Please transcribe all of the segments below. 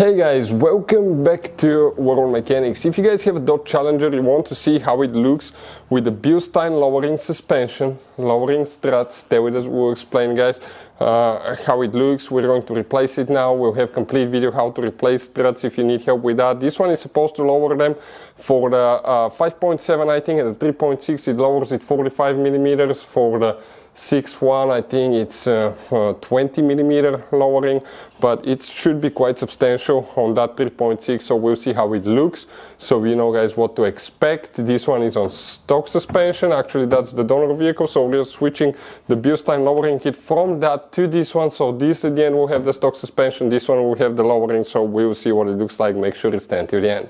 Hey guys, welcome back to World Mechanics. If you guys have a Dodge Challenger, you want to see how it looks with the Bilstein lowering suspension, lowering struts, that will explain, guys, how it looks. We're going to replace it now. We'll have complete video how to replace struts if you need help with that. This one is supposed to lower them for the 5.7, I think, and the 3.6 it lowers it 45 millimeters. For the 6.1 I think it's 20 millimeter lowering, but it should be quite substantial on that 3.6, so we'll see how it looks, so you know, guys, what to expect. This one is on stock suspension. Actually, that's the donor vehicle, so we're switching the Bilstein lowering kit from that to this one. So this at the end will have the stock suspension, this one will have the lowering, so we'll see what it looks like. Make sure you stay until the end.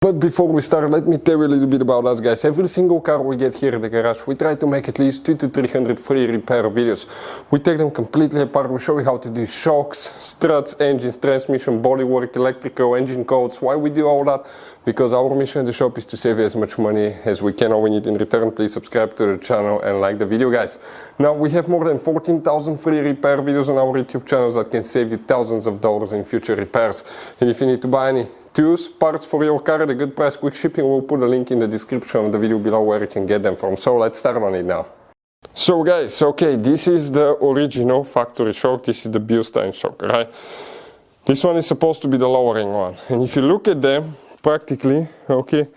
But before we start, let me tell you a little bit about us, guys. Every single car we get here at the garage, we try to make at least 200 to 300 free repair videos. We take them completely apart. We show you how to do shocks, struts, engines, transmission, bodywork, electrical, engine codes. Why we do all that? Because our mission at the shop is to save you as much money as we can. All we need in return, please subscribe to the channel and like the video, guys. Now, we have more than 14,000 free repair videos on our YouTube channels that can save you thousands of dollars in future repairs. And if you need to buy any tools, parts for your car at a good price, quick shipping, we'll put a link in the description of the video below where you can get them from. So let's start on it now. So guys, okay, this is the original factory shock. This is the Bilstein shock, right? This one is supposed to be the lowering one. And if you look at them, practically, okay,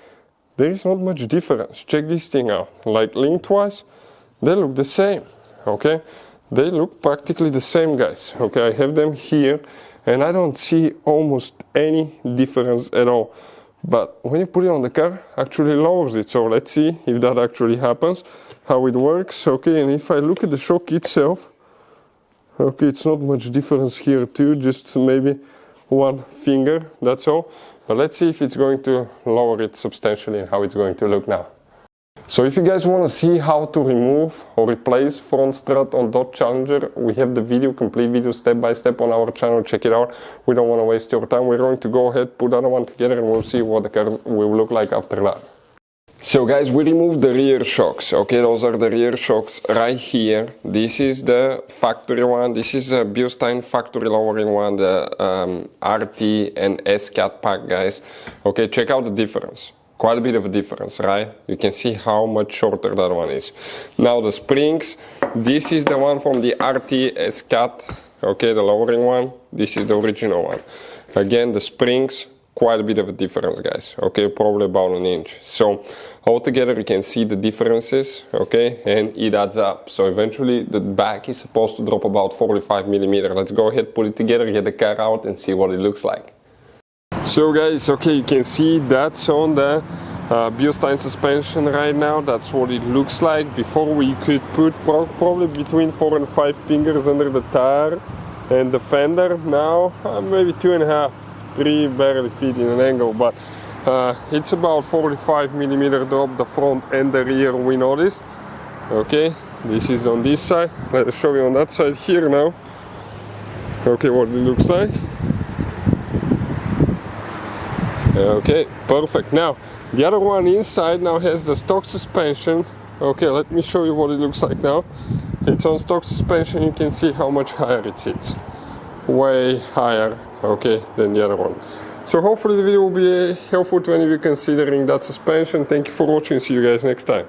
there is not much difference. Check this thing out. Like lengthwise, they look the same, okay? They look practically the same, guys. Okay, I have them here, and I don't see almost any difference at all. But when you put it on the car, actually lowers it. So let's see if that actually happens, how it works. Okay, and if I look at the shock itself, okay, it's not much difference here too, just maybe one finger, that's all. But let's see if it's going to lower it substantially and how it's going to look now. So if you guys want to see how to remove or replace front strut on Dodge Challenger, we have the video, complete video, step by step on our channel. Check it out. We don't want to waste your time. We're going to go ahead, put that one together, and we'll see what the car will look like after that. So guys, we removed the rear shocks. Okay, those are the rear shocks right here. This is the factory one. This is a Bilstein factory lowering one, the RT and S-Cat pack, guys. Okay, check out the difference. Quite a bit of a difference, right? You can see how much shorter that one is. Now the springs, this is the one from the RT S-Cat, okay, the lowering one. This is the original one. Again, the springs, quite a bit of a difference, guys, okay, probably about an inch. So altogether you can see the differences, okay, and it adds up. So eventually the back is supposed to drop about 45 millimeters. Let's go ahead, put it together, get the car out, and see what it looks like. So guys, okay, you can see that's on the Bilstein suspension right now. That's what it looks like. Before we could put probably between 4 and 5 fingers under the tire and the fender. Now maybe 2.5, 3 barely fit in an angle, but it's about 45 millimeter drop, the front and the rear, we noticed. Okay, this is on this side. Let's show you on that side here now. Okay, what it looks like. Okay, perfect. Now the other one inside now has the stock suspension. Okay, let me show you what it looks like now. It's on stock suspension. You can see how much higher it sits, way higher, okay, than the other one. So hopefully the video will be helpful to any of you considering that suspension. Thank you for watching. See you guys next time.